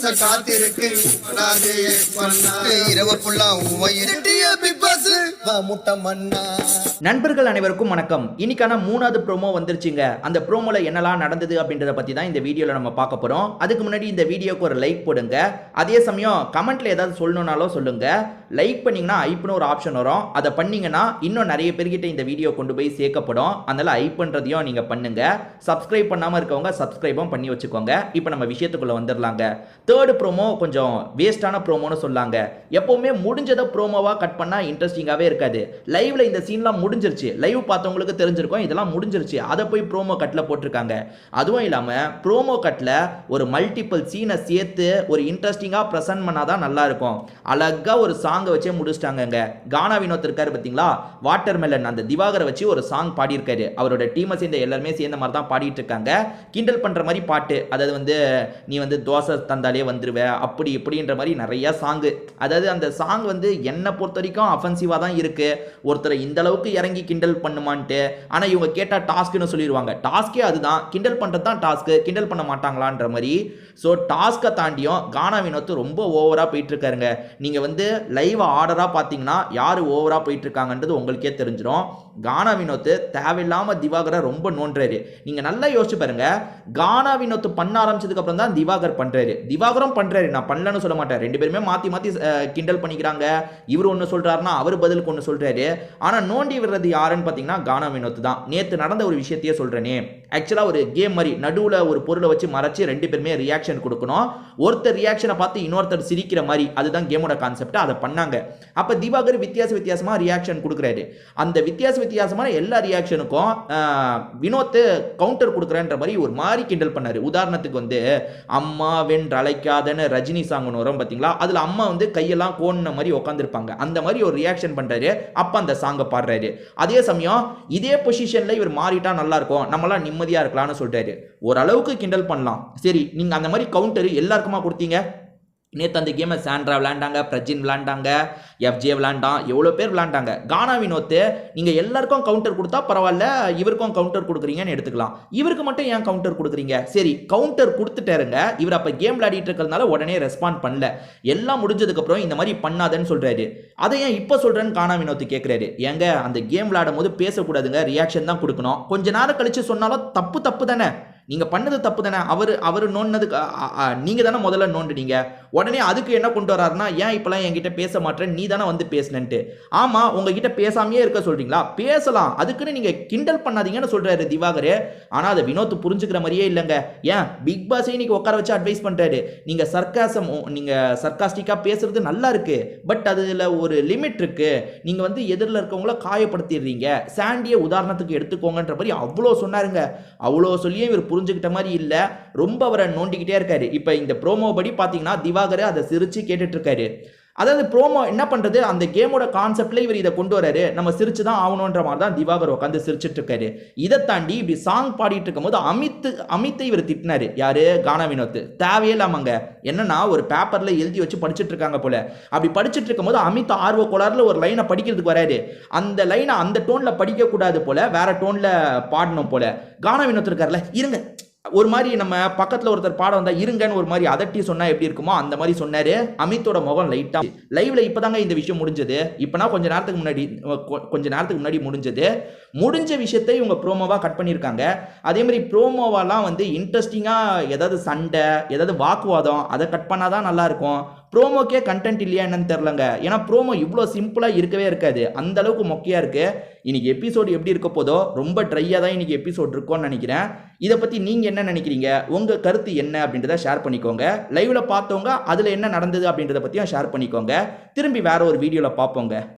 பாச காத்திருக்கு இரவு ஃபுல்லா பிக் பாஸ் முட்டை மண்ணா. நண்பர்கள் அனைவருக்கும் வணக்கம். இன்னைக்கான 3வது ப்ரோமோ வந்துருச்சுங்க. அந்த ப்ரோமோல என்னெல்லாம் நடந்தது அப்படின்றத பத்தி தான் இந்த வீடியோல நம்ம பார்க்க போறோம். அதுக்கு முன்னாடி இந்த வீடியோக்கு ஒரு லைக் போடுங்க. அதே சமயம் கமெண்ட்ல ஏதாவது சொல்லணும்னாலும் சொல்லுங்க. லைக் பண்ணீங்கன்னா ஐப்னு ஒரு ஆப்ஷன் வரும். அதை பண்ணீங்கன்னா இன்னும் நிறைய பேர்கிட்ட இந்த வீடியோ கொண்டு போய் சேர்க்கப்படும். அதனால ஐப் பண்றதையும் நீங்க பண்ணுங்க. சப்ஸ்கிரைப் பண்ணாம இருக்கவங்க சப்ஸ்கிரைபும் பண்ணி வச்சுக்கோங்க. இப்போ நம்ம விஷயத்துக்குள்ள வந்துடலாங்க. 3rd ப்ரோமோ கொஞ்சம் வேஸ்டான ப்ரோமோன்னு சொல்லாங்க. எப்பவுமே முடிஞ்சதை ப்ரோமோவா கட் பண்ணா இன்ட்ரெஸ்டிங்காவே இருக்காது. லைவ்ல இந்த சீன்லாம் முடிஞ்சிருச்சு. லைவ் பார்த்தவங்களுக்கு தெரிஞ்சிருக்கும் இதெல்லாம் முடிஞ்சிருச்சு. அதை போய் ப்ரோமோ கட்ல போட்டிருக்காங்க. அதுவும் இல்லாம ப்ரோமோ கட்ல ஒரு மல்டிபிள் சீனை சேர்த்து ஒரு இன்ட்ரெஸ்டிங்கா பிரசன்ட் பண்ணாதான் நல்லா இருக்கும். அழகா ஒரு சாங் வச்சே முடிச்சிட்டாங்க. கானா வினோத் இருக்காரு பாத்தீங்களா, வாட்டர்மெலன் அந்த திவாகரை வச்சு ஒரு சாங் பாடியிருக்காரு. அவரோட டீமை சேர்ந்த எல்லாருமே சேர்ந்த மாதிரி தான் பாடிட்டு இருக்காங்க. கிண்டல் பண்ற மாதிரி பாட்டு, அதாவது நீ தோசை தந்தாலே வந்துருவ அப்படி இப்படின்ற மாதிரி நிறைய சாங். அதாவது அந்த சாங் என்னை பொறுத்த வரைக்கும் அஃபென்சிவா தான் இருக்கு. ஒருத்தரை இந்த அளவுக்கு இறங்கி கிண்டல் பண்ணுமான்ட்டு. ஆனா இவங்க கேட்டா டாஸ்க்னு சொல்லிடுவாங்க. டாஸ்கே அதுதான், கிண்டல் பண்றது தான் டாஸ்க். கிண்டல் பண்ண மாட்டாங்களான்ற மாதிரி. ஸோ டாஸ்கை தாண்டியும் கானா வினோத் ரொம்ப ஓவரா போயிட்டு இருக்காருங்க. நீங்க லைவ் ஆர்டரா பார்த்தீங்கன்னா யாரு ஓவரா போயிட்டு இருக்காங்கன்றது உங்களுக்கே தெரிஞ்சிடும். கானா வினோத் தேவையில்லாம திவாகரை ரொம்ப நோன்றாரு. நீங்க நல்லா யோசிச்சு பாருங்க. கானா வினோத் பண்ண ஆரம்பிச்சதுக்கு அப்புறம் தான் திவாகர் பண்றாரு. திவாகரும் பண்றாரு, நான் பண்ணலன்னு சொல்ல மாட்டேன். ரெண்டு பேருமே மாத்தி மாத்தி கிண்டல் பண்ணிக்கிறாங்க. இவர் ஒன்னு சொல்றாருன்னா அவர் பதிலுக்கு ஒன்னு சொல்றாரு. ஆனா நோண்டி விடுறது யாருன்னு பாத்தீங்கன்னா கானா வினோத் தான். நேத்து நடந்த ஒரு விஷயத்தையே சொல்றேனே. ஆக்சுவலா ஒரு கேம் மாதிரி நடுவுல ஒரு பொருளை வச்சு மறைச்சு ரெண்டு பேருமே ரியாக்ஷன் கொடுக்கணும். ஒருத்தர் ரியாக்ஷனை பார்த்து இன்னொருத்தர் சிரிக்கிற மாதிரி, அதுதான் கேமோட கான்செப்ட். அதை பண்ணாங்க. அப்ப திவாகர் வித்தியாசமா ரியாக்ஷன் கொடுக்குறாரு. அந்த வித்தியாசமான எல்லா ரியாக்ஷனுக்கும் வினோத் கவுண்டர் கொடுக்குறேன்ற மாதிரி ஒரு மாதிரி கிண்டல் பண்ணாரு. உதாரணத்துக்கு அம்மா வென்று அழைக்காதன்னு ரஜினி சாங் ஒன்று வரும் பார்த்தீங்களா, அதுல அம்மா கையெல்லாம் கோண மாதிரி உட்காந்துருப்பாங்க. அந்த மாதிரி ஒரு ரியாக்ஷன் பண்றாரு. அப்ப அந்த சாங்கை பாடுறாரு. அதே சமயம் இதே பொசிஷன்ல இவர் மாறிட்டா நல்லா இருக்கும், நம்மளாம் நிம்மதியா இருக்கலாம்னு சொல்றாரு. ஓரளவுக்கு கிண்டல் பண்ணலாம். சரி, நீங்க அந்த மாதிரி கவுண்டர் எல்லாருக்குமா கொடுத்தீங்க? நேற்று அந்த கேமை சாண்ட்ரா விளையாண்டாங்க, பிரஜின் விளையாண்டாங்க, எஃப்ஜே விளையாண்டான், எவ்வளோ பேர் விளையாண்டாங்க. கானா வினோத் நீங்கள் எல்லாருக்கும் கவுண்டர் கொடுத்தா பரவாயில்ல, இவருக்கும் கவுண்டர் கொடுக்குறீங்கன்னு எடுத்துக்கலாம். இவருக்கு மட்டும் ஏன் கவுண்டர் கொடுக்குறீங்க? சரி, கவுண்டர் கொடுத்துட்டாருங்க. இவர் அப்போ கேம் விளையாடிட்டு இருக்கிறதுனால உடனே ரெஸ்பாண்ட் பண்ணல. எல்லாம் முடிஞ்சதுக்கப்புறம் இந்த மாதிரி பண்ணாதன்னு சொல்கிறாரு. அதை ஏன் இப்போ சொல்கிறேன்னு கானா வினோத் கேட்குறாரு. ஏங்க, அந்த கேம் விளையாடும் போது பேசக்கூடாதுங்க, ரியாக்ஷன் தான் கொடுக்கணும். கொஞ்ச நேரம் கழிச்சு சொன்னாலும் தப்பு தானே. நீங்க பண்ணது தப்பு தானே. அவர் நோண்டதுக்கு நீங்க தானே முதல்ல நோண்டுனீங்க. உடனே அதுக்கு என்ன கொண்டு வராருன்னா, ஏன் இப்பெல்லாம் என்கிட்ட பேச மாட்டேன், நீ தானே பேசலன்ட்டு. ஆமா, உங்ககிட்ட பேசாமையே இருக்க சொல்றீங்களா? பேசலாம், அதுக்குன்னு நீங்க கிண்டல் பண்ணாதீங்கன்னு சொல்றாரு திவாகர். ஆனா அதை வினோத் புரிஞ்சுக்கிற மாதிரியே இல்லைங்க. ஏன் பிக் பாஸ் இன்னைக்கு உட்கார வச்சு அட்வைஸ் பண்றாரு. நீங்க சர்க்காஸ்டிக்கா பேசுறது நல்லா இருக்கு, பட் அதுல ஒரு லிமிட் இருக்கு. நீங்க எதிரில் இருக்கவங்கள காயப்படுத்திடுறீங்க. சாண்டியை உதாரணத்துக்கு எடுத்துக்கோங்கன்ற மாதிரி அவ்வளோ சொன்னாருங்க. அவ்வளோ சொல்லியே இவர் புரிஞ்சுக்கிட்ட மாதிரி இல்ல. ரொம்ப அவரை நோண்டிக்கிட்டே இருக்காரு. இப்ப இந்த ப்ரோமோ படி பாத்தீங்கன்னா திவாகர் அதை சிரிச்சு கேட்டுட்டு இருக்காரு. அதாவது ப்ரோமோ என்ன பண்றது, அந்த கேமோட கான்செப்ட்ல இவர் இதை கொண்டு வராரு. நம்ம சிரிச்சுதான் ஆகணும்ன்ற மாதிரி தான் திவாகர் உட்காந்து சிரிச்சிட்டு இருக்காரு. இதை தாண்டி இப்படி சாங் பாடிட்டு இருக்கும் போது அமித்தை இவர் திட்டினாரு. யாரு? கானா வினோத். தேவையில்லாமங்க. என்னன்னா ஒரு பேப்பர்ல எழுதி வச்சு படிச்சுட்டு இருக்காங்க போல. அப்படி படிச்சுட்டு இருக்கும் போது அமித் ஆர்வ கோளாறுல ஒரு லைனை படிக்கிறதுக்கு வராரு. அந்த லைனை அந்த டோன்ல படிக்க கூடாது போல, வேற டோன்ல பாடணும் போல. கானா வினோத் இருக்காருல்ல, இருங்க, ஒரு மாதிரி நம்ம பக்கத்துல ஒருத்தர் பாடம் வந்தா இருங்கன்னு ஒரு மாதிரி அதட்டி சொன்னா எப்படி இருக்குமோ அந்த மாதிரி சொன்னாரு. அமித்தோட முகம் லைட்டா லைவ்ல இப்பதாங்க இந்த விஷயம் முடிஞ்சது. இப்பனா கொஞ்ச நேரத்துக்கு முன்னாடி முடிஞ்சது. முடிஞ்ச விஷயத்தை இவங்க ப்ரோமோவா கட் பண்ணியிருக்காங்க. அதே மாதிரி ப்ரோமோவாலாம் இன்ட்ரெஸ்டிங்கா ஏதாவது சண்டை, ஏதாவது வாக்குவாதம், அதை கட் பண்ணாதான் நல்லா இருக்கும். ப்ரோமோக்கே கண்டென்ட் இல்லையா என்னன்னு தெரியலங்க. ஏன்னா ப்ரோமோ இவ்வளோ சிம்பிளா இருக்கவே இருக்காது, அந்த அளவுக்கு மொக்கையா இருக்கு. இன்னைக்கு எபிசோடு எப்படி இருக்க போதோ ரொம்ப ட்ரையா தான் இன்னைக்கு எபிசோட் இருக்கும்னு நினைக்கிறேன். இதை பத்தி நீங்க என்ன நினைக்கிறீங்க? உங்க கருத்து என்ன அப்படின்றத ஷேர் பண்ணிக்கோங்க. லைவ்ல பார்த்தவங்க அதுல என்ன நடந்தது அப்படின்றத பத்தியும் ஷேர் பண்ணிக்கோங்க. திரும்பி வேற ஒரு வீடியோல பார்ப்போங்க.